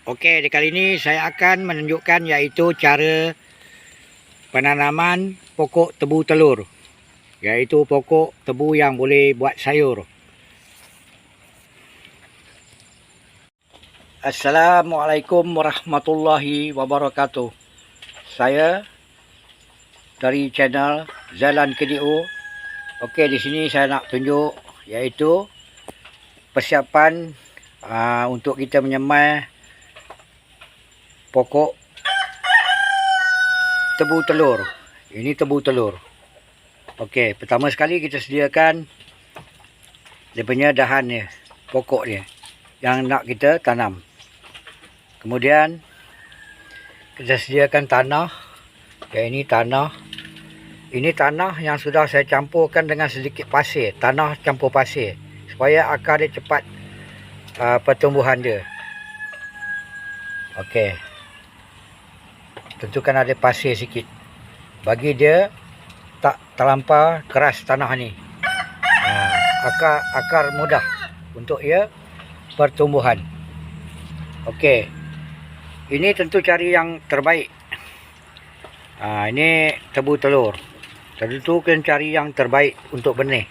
Okey, di kali ini saya akan menunjukkan iaitu cara penanaman pokok tebu telur. Iaitu pokok tebu yang boleh buat sayur. Assalamualaikum warahmatullahi wabarakatuh. Saya dari channel Zalan KDO. Okey, di sini saya nak tunjuk iaitu persiapan untuk kita menyemai pokok tebu telur. Ini tebu telur. Okey, pertama sekali kita sediakan dia punya dahan ni, pokok dia yang nak kita tanam. Kemudian kita sediakan tanah. Ini tanah. Ini tanah yang sudah saya campurkan dengan sedikit pasir, tanah campur pasir, supaya akar dia cepat pertumbuhan dia. Okey. Tentukan ada pasir sikit bagi dia tak terlampau keras tanah ni. Akar mudah untuk ia pertumbuhan. Okey, ini tentu cari yang terbaik. Ini tebu telur, tentu kena cari yang terbaik untuk benih.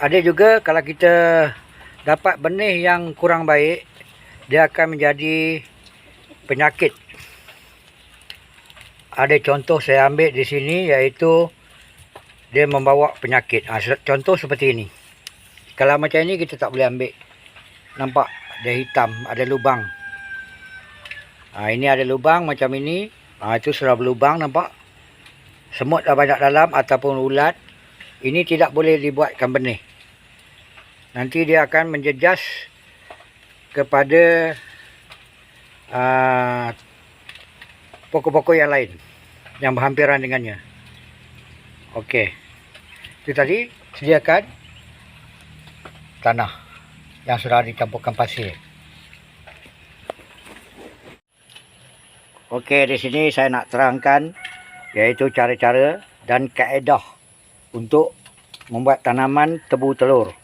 Ada juga kalau kita dapat benih yang kurang baik, dia akan menjadi penyakit. Ada contoh saya ambil di sini iaitu dia membawa penyakit. Contoh seperti ini. Kalau macam ini kita tak boleh ambil. Nampak dia hitam, ada lubang. Ini ada lubang macam ini. Itu sudah berlubang, nampak. Semut dah banyak dalam ataupun ulat. Ini tidak boleh dibuatkan benih. Nanti dia akan menjejas kepada pokok-pokok yang lain yang berhampiran dengannya. Okey, itu tadi sediakan tanah yang sudah dicampurkan pasir. Okey, di sini saya nak terangkan iaitu cara-cara dan kaedah untuk membuat tanaman tebu telur.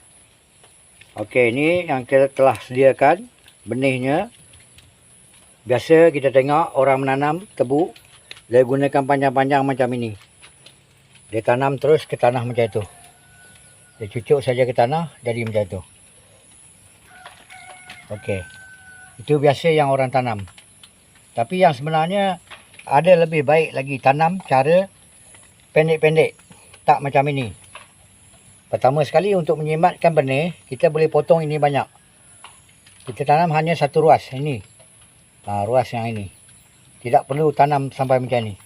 Okey, ini yang kita telah sediakan benihnya. Biasa kita tengok orang menanam tebu, dia gunakan panjang-panjang macam ini. Dia tanam terus ke tanah macam itu. Dia cucuk saja ke tanah, jadi macam itu. Okey. Itu biasa yang orang tanam. Tapi yang sebenarnya ada lebih baik lagi tanam cara pendek-pendek. Tak macam ini. Pertama sekali untuk menyimatkan benih, kita boleh potong ini banyak. Kita tanam hanya satu ruas, ini. Ruas yang ini. Tidak perlu tanam sampai macam ni.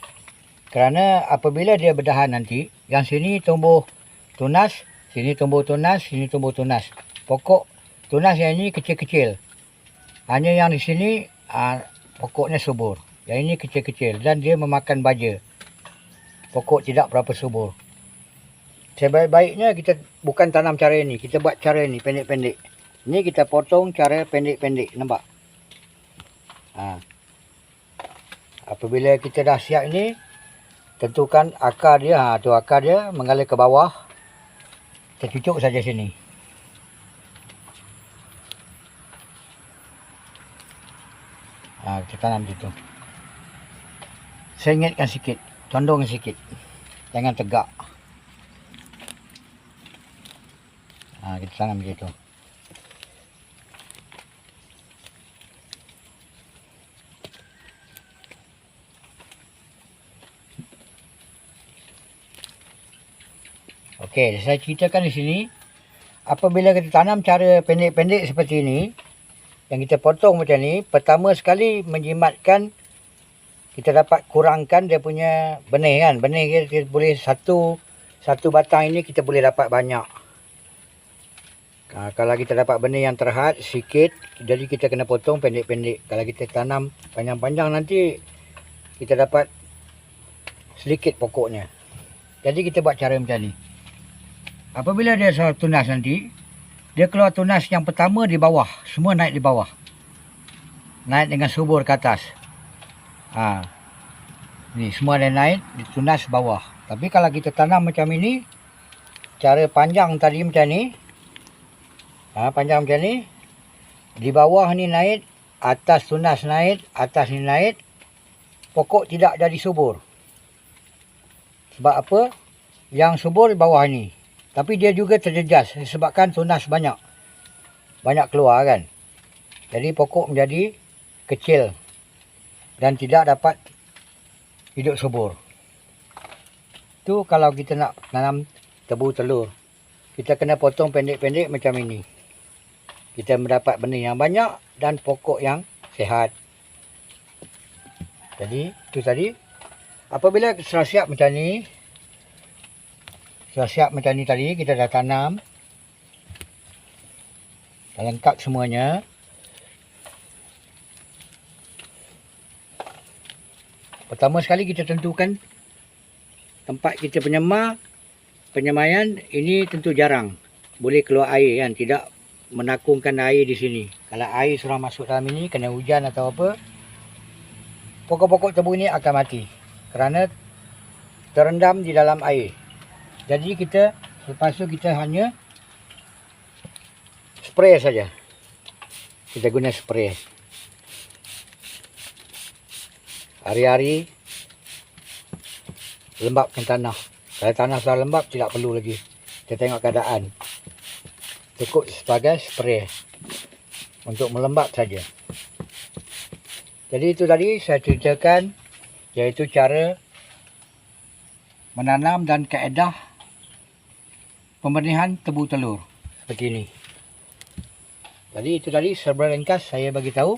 Kerana apabila dia berdahan nanti, yang sini tumbuh tunas, sini tumbuh tunas, sini tumbuh tunas. Pokok tunas yang ini kecil-kecil. Hanya yang di sini pokoknya subur. Yang ini kecil-kecil dan dia memakan baja. Pokok tidak berapa subur. Sebaik-baiknya kita bukan tanam cara ini. Kita buat cara ini pendek-pendek. Ini kita potong cara pendek-pendek. Nampak? Apabila kita dah siap ini, tentukan akar dia. Tu akar dia mengalir ke bawah. Kita cucuk saja sini. Kita tanam situ. Sengitkan sikit, condong sikit. Jangan tegak. Kita tanam situ. Okey, saya ceritakan di sini. Apabila kita tanam cara pendek-pendek seperti ini, yang kita potong macam ni, pertama sekali menjimatkan, kita dapat kurangkan dia punya benih kan. Benih kita boleh satu batang ini kita boleh dapat banyak. Kalau kita dapat benih yang terhad sikit, jadi kita kena potong pendek-pendek. Kalau kita tanam panjang-panjang nanti kita dapat sedikit pokoknya. Jadi kita buat cara macam ni. Apabila dia soal tunas nanti, dia keluar tunas yang pertama di bawah. Semua naik di bawah. Naik dengan subur ke atas. Ni semua dia naik di tunas bawah. Tapi kalau kita tanam macam ini, cara panjang tadi macam ni. Panjang macam ni. Di bawah ni naik atas tunas naik, atas ni naik, pokok tidak jadi subur. Sebab apa? Yang subur bawah ni. Tapi dia juga terjejas disebabkan tunas banyak keluar kan. Jadi pokok menjadi kecil dan tidak dapat hidup subur. Tu kalau kita nak tanam tebu telur, kita kena potong pendek-pendek macam ini. Kita mendapat benih yang banyak dan pokok yang sihat. Jadi itu tadi. Apabila sudah siap macam ni, tadi kita dah tanam, dah lengkap semuanya. Pertama sekali kita tentukan tempat kita penyemaian. Ini tentu jarang boleh keluar air kan, tidak menakungkan air di sini. Kalau air sudah masuk dalam ini, kena hujan atau apa, pokok-pokok tebu ini akan mati kerana terendam di dalam air. Jadi lepas tu kita hanya spray saja. Kita guna spray. Hari-hari lembapkan tanah. Kalau tanah sudah lembap, tidak perlu lagi. Kita tengok keadaan. Cukup sebagai spray untuk melembab saja. Jadi itu tadi saya ceritakan, iaitu cara menanam dan kaedah pembenihan tebu telur seperti ini. Jadi itu tadi serba ringkas saya bagi tahu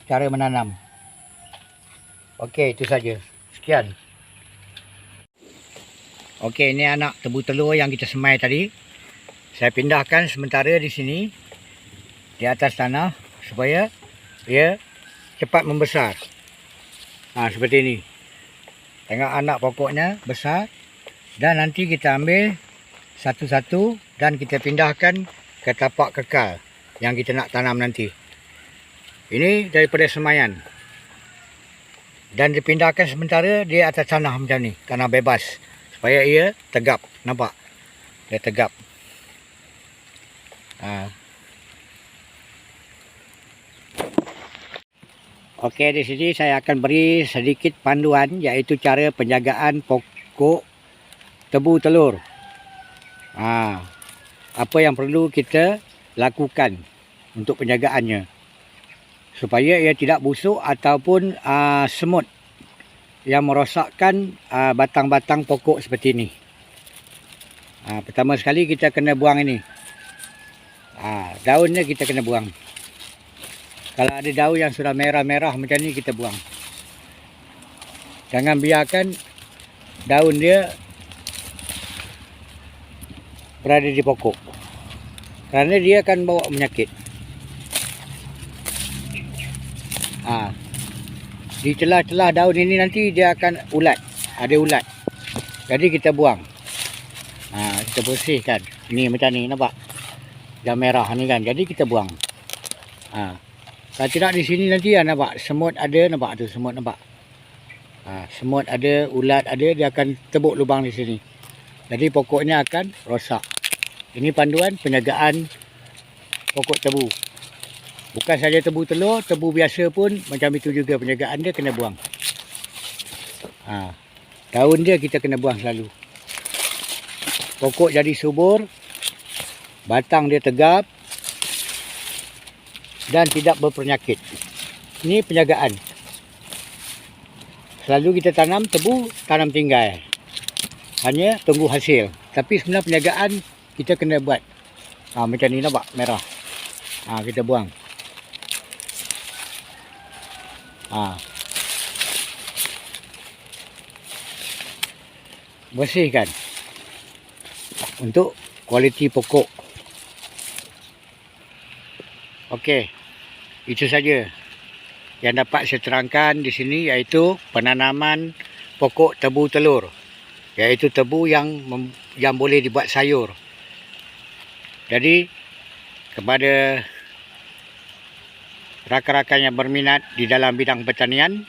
cara menanam. Okey, itu saja. Sekian. Okey, ini anak tebu telur yang kita semai tadi. Saya pindahkan sementara di sini di atas tanah supaya dia cepat membesar. Seperti ini. Tengok anak pokoknya besar, dan nanti kita ambil satu-satu dan kita pindahkan ke tapak kekal yang kita nak tanam nanti. Ini daripada semaian. Dan dipindahkan sementara di atas tanah macam ni, tanah bebas, supaya ia tegap. Nampak? Dia tegap. Okey, di sini saya akan beri sedikit panduan, iaitu cara penjagaan pokok tebu telur. Apa yang perlu kita lakukan untuk penjagaannya supaya ia tidak busuk ataupun semut yang merosakkan batang-batang pokok seperti ini. Pertama sekali kita kena buang ini. Daunnya kita kena buang. Kalau ada daun yang sudah merah-merah macam ni, kita buang. Jangan biarkan daun dia berada di pokok, kerana dia akan bawa penyakit. Di celah-celah daun ini nanti dia akan ulat. Ada ulat. Jadi kita buang. Kita bersihkan. Ini macam ni, nampak? Yang merah ni kan. Jadi kita buang. Kalau tidak di sini nanti nampak semut ada, nampak tu semut, nampak. Semut ada, ulat ada, dia akan tebuk lubang di sini. Jadi pokoknya akan rosak. Ini panduan penjagaan pokok tebu. Bukan saja tebu telur, tebu biasa pun macam itu juga penjagaan dia, kena buang. Daun dia kita kena buang selalu. Pokok jadi subur, batang dia tegap dan tidak berpenyakit. Ini penjagaan. Selalu kita tanam tebu, tanam tinggal. Hanya tunggu hasil. Tapi sebenarnya penjagaan kita kena buat. Macam ni, nampak merah. Kita buang. Bersihkan untuk kualiti pokok. Okey, itu saja yang dapat saya terangkan di sini, iaitu penanaman pokok tebu telur, iaitu tebu yang boleh dibuat sayur. Jadi kepada rakan-rakan yang berminat di dalam bidang pertanian,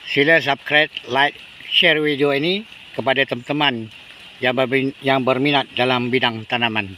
sila subscribe, like, share video ini kepada teman-teman yang berminat dalam bidang tanaman.